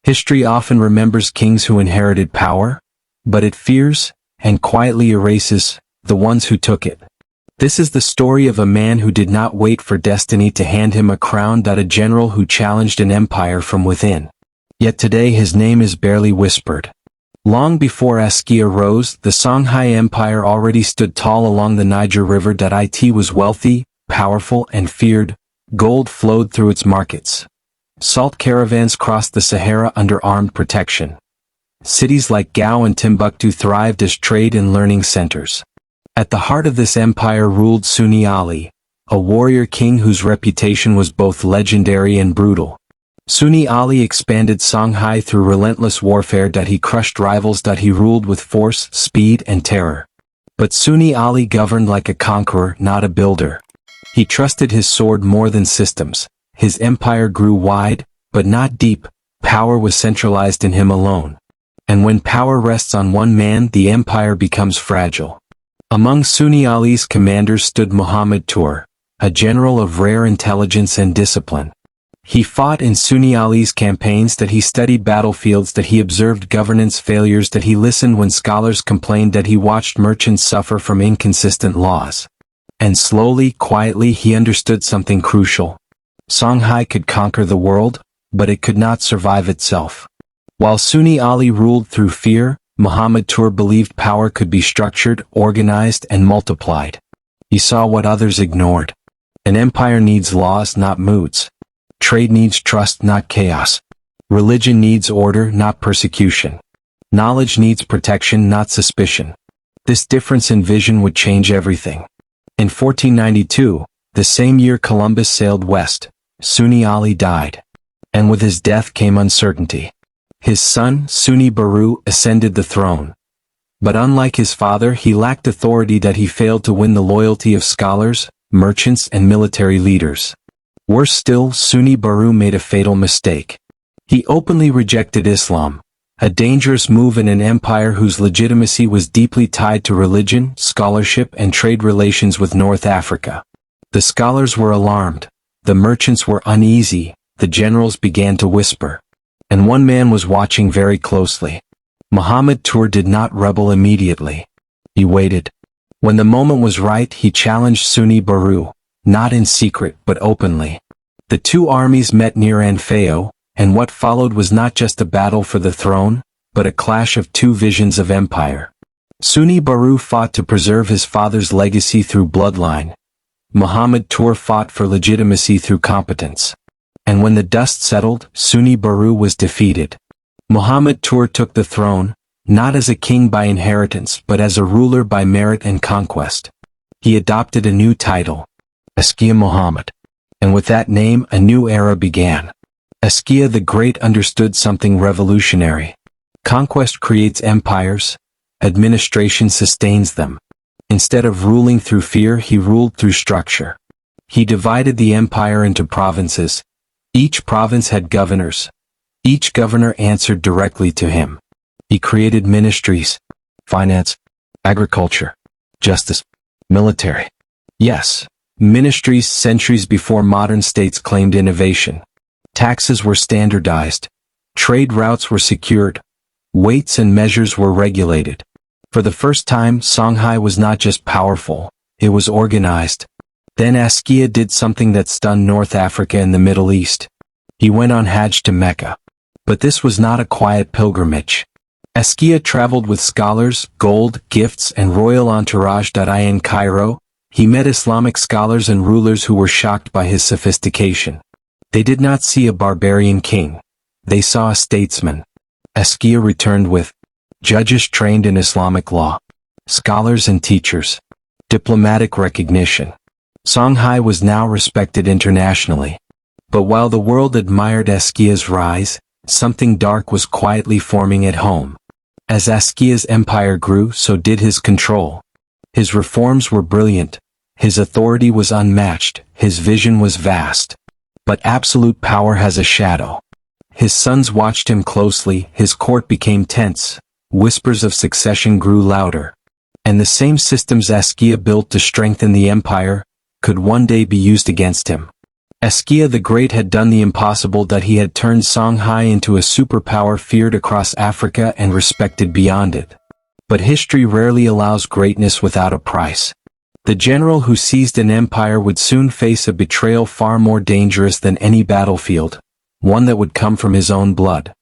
History often remembers kings who inherited power, but it fears, and quietly erases, the ones who took it. This is the story of a man who did not wait for destiny to hand him a crown, a general who challenged an empire from within. Yet today his name is barely whispered. Long before Askia rose, the Songhai Empire already stood tall along the Niger River. It was wealthy, powerful, and feared. Gold flowed through its markets. Salt caravans crossed the Sahara under armed protection. Cities like Gao and Timbuktu thrived as trade and learning centers. At the heart of this empire ruled Sunni Ali, a warrior king whose reputation was both legendary and brutal. Sunni Ali expanded Songhai through relentless warfare. He crushed rivals. He ruled with force, speed, and terror. But Sunni Ali governed like a conqueror, not a builder. He trusted his sword more than systems. His empire grew wide, but not deep. Power was centralized in him alone. And when power rests on one man, the empire becomes fragile. Among Sunni Ali's commanders stood Muhammad Ture, a general of rare intelligence and discipline. He fought in Sunni Ali's campaigns. He studied battlefields. He observed governance failures. He listened when scholars complained. He watched merchants suffer from inconsistent laws. And slowly, quietly, he understood something crucial. Songhai could conquer the world, but it could not survive itself. While Sunni Ali ruled through fear, Muhammad Ture believed power could be structured, organized, and multiplied. He saw what others ignored. An empire needs laws, not moods. Trade needs trust, not chaos. Religion needs order, not persecution. Knowledge needs protection, not suspicion. This difference in vision would change everything. In 1492, the same year Columbus sailed west, Sunni Ali died. And with his death came uncertainty. His son, Sunni Baru, ascended the throne. But unlike his father, he lacked authority. He failed to win the loyalty of scholars, merchants, and military leaders. Worse still, Sunni Baru made a fatal mistake. He openly rejected Islam, a dangerous move in an empire whose legitimacy was deeply tied to religion, scholarship, and trade relations with North Africa. The scholars were alarmed. The merchants were uneasy. The generals began to whisper. And one man was watching very closely. Muhammad Ture did not rebel immediately. He waited. When the moment was right, he challenged Sunni Baru, not in secret but openly. The two armies met near Anfao, and what followed was not just a battle for the throne, but a clash of two visions of empire. Sunni Baru fought to preserve his father's legacy through bloodline. Muhammad Ture fought for legitimacy through competence. And when the dust settled, Sunni Baru was defeated. Muhammad Ture took the throne, not as a king by inheritance but as a ruler by merit and conquest. He adopted a new title, Askia Muhammad. And with that name, a new era began. Askia the Great understood something revolutionary. Conquest creates empires. Administration sustains them. Instead of ruling through fear, he ruled through structure. He divided the empire into provinces. Each province had governors. Each governor answered directly to him. He created ministries, finance, agriculture, justice, military. Yes, ministries centuries before modern states claimed innovation. Taxes were standardized. Trade routes were secured. Weights and measures were regulated. For the first time, Songhai was not just powerful, it was organized. Then Askia did something that stunned North Africa and the Middle East. He went on Hajj to Mecca. But this was not a quiet pilgrimage. Askia traveled with scholars, gold, gifts, and royal entourage. In Cairo, he met Islamic scholars and rulers who were shocked by his sophistication. They did not see a barbarian king. They saw a statesman. Askia returned with judges trained in Islamic law, scholars and teachers, diplomatic recognition. Songhai was now respected internationally. But while the world admired Askia's rise, something dark was quietly forming at home. As Askia's empire grew, so did his control. His reforms were brilliant. His authority was unmatched. His vision was vast. But absolute power has a shadow. His sons watched him closely. His court became tense. Whispers of succession grew louder. And the same systems Askia built to strengthen the empire could one day be used against him. Askia the Great had done the impossible, that he had turned Songhai into a superpower feared across Africa and respected beyond it. But history rarely allows greatness without a price. The general who seized an empire would soon face a betrayal far more dangerous than any battlefield, one that would come from his own blood.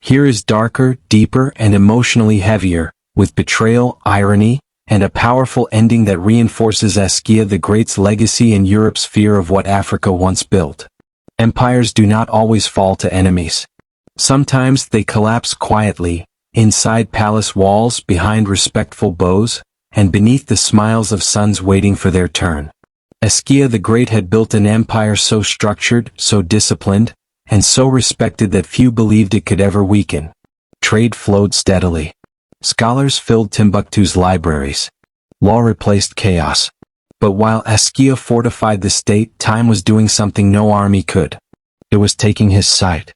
Here is darker, deeper, and emotionally heavier, with betrayal, irony, and a powerful ending that reinforces Askia the Great's legacy and Europe's fear of what Africa once built. Empires do not always fall to enemies. Sometimes they collapse quietly, inside palace walls, behind respectful bows, and beneath the smiles of sons waiting for their turn. Askia the Great had built an empire so structured, so disciplined, and so respected that few believed it could ever weaken. Trade flowed steadily. Scholars filled Timbuktu's libraries. Law replaced chaos. But while Askia fortified the state, time was doing something no army could. It was taking his sight.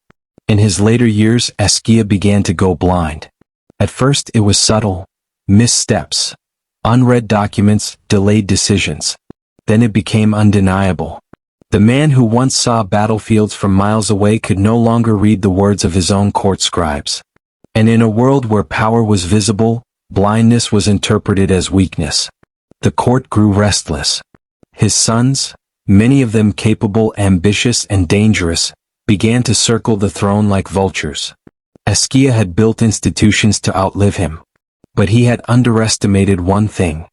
In his later years, Askia began to go blind. At first it was subtle. Missteps. Unread documents, delayed decisions. Then it became undeniable. The man who once saw battlefields from miles away could no longer read the words of his own court scribes. And in a world where power was visible, blindness was interpreted as weakness. The court grew restless. His sons, many of them capable, ambitious, and dangerous, began to circle the throne like vultures. Askia had built institutions to outlive him. But he had underestimated one thing.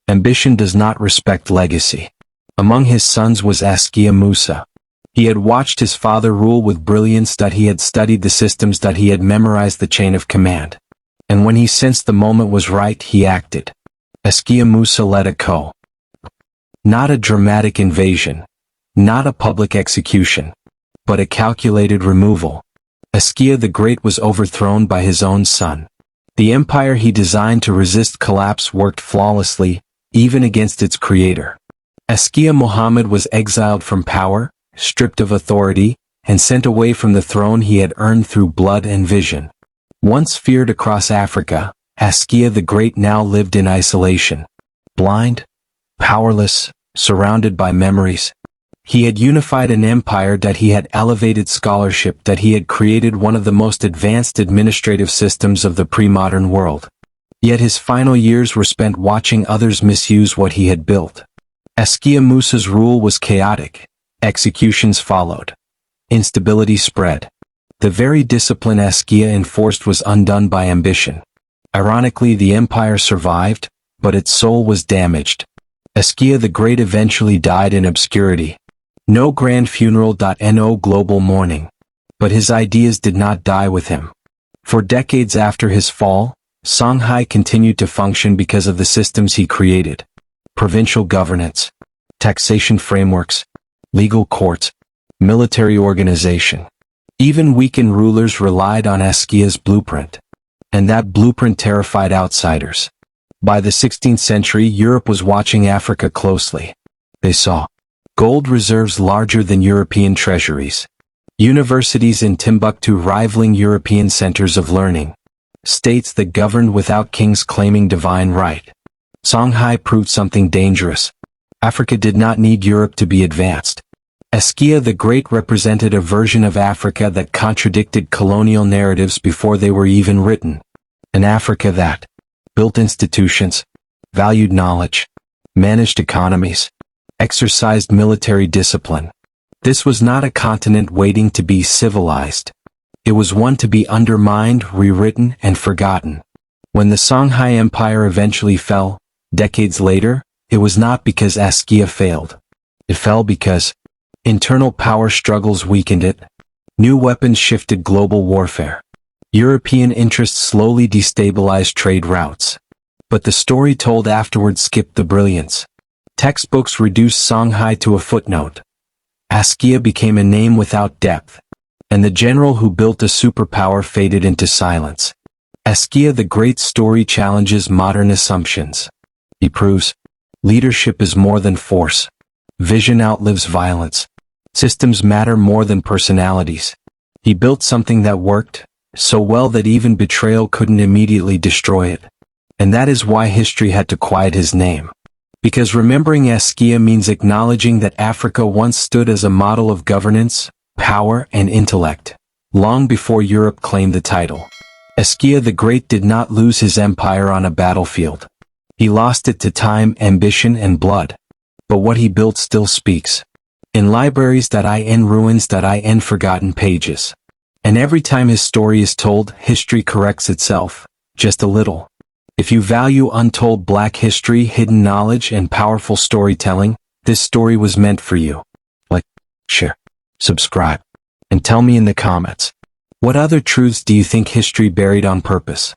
Ambition does not respect legacy. Among his sons was Askia Musa. He had watched his father rule with brilliance, that he had studied the systems, that he had memorized the chain of command. And when he sensed the moment was right, he acted. Askia Musa led a coup. Not a dramatic invasion. Not a public execution. But a calculated removal. Askia the Great was overthrown by his own son. The empire he designed to resist collapse worked flawlessly, even against its creator. Askia Muhammad was exiled from power, stripped of authority, and sent away from the throne he had earned through blood and vision. Once feared across Africa, Askia the Great now lived in isolation. Blind, powerless, surrounded by memories. He had unified an empire, that he had elevated scholarship, that he had created one of the most advanced administrative systems of the pre-modern world. Yet his final years were spent watching others misuse what he had built. Askia Musa's rule was chaotic. Executions followed. Instability spread. The very discipline Askia enforced was undone by ambition. Ironically, the empire survived, but its soul was damaged. Askia the Great eventually died in obscurity. No grand funeral, no global mourning. But his ideas did not die with him. For decades after his fall, Songhai continued to function because of the systems he created. Provincial governance, taxation frameworks, legal courts, military organization. Even weakened rulers relied on Askia's blueprint. And that blueprint terrified outsiders. By the 16th century, Europe was watching Africa closely. They saw gold reserves larger than European treasuries. Universities in Timbuktu rivaling European centers of learning. States that governed without kings claiming divine right. Songhai proved something dangerous. Africa did not need Europe to be advanced. Askia the Great represented a version of Africa that contradicted colonial narratives before they were even written. An Africa that built institutions, valued knowledge, managed economies, exercised military discipline. This was not a continent waiting to be civilized. It was one to be undermined, rewritten, and forgotten. When the Songhai Empire eventually fell, decades later, it was not because Askia failed. It fell because internal power struggles weakened it. New weapons shifted global warfare. European interests slowly destabilized trade routes. But the story told afterward skipped the brilliance. Textbooks reduced Songhai to a footnote. Askia became a name without depth. And the general who built a superpower faded into silence. Askia the Great's story challenges modern assumptions. He proves leadership is more than force. Vision outlives violence. Systems matter more than personalities. He built something that worked so well that even betrayal couldn't immediately destroy it. And that is why history had to quiet his name. Because remembering Askia means acknowledging that Africa once stood as a model of governance, power, and intellect, long before Europe claimed the title. Askia the Great did not lose his empire on a battlefield. He lost it to time, ambition, and blood. But what he built still speaks. In libraries.in, ruins.in, forgotten pages. And every time his story is told, history corrects itself, just a little. If you value untold Black history, hidden knowledge, and powerful storytelling, this story was meant for you. Like, share, subscribe, and tell me in the comments, what other truths do you think history buried on purpose?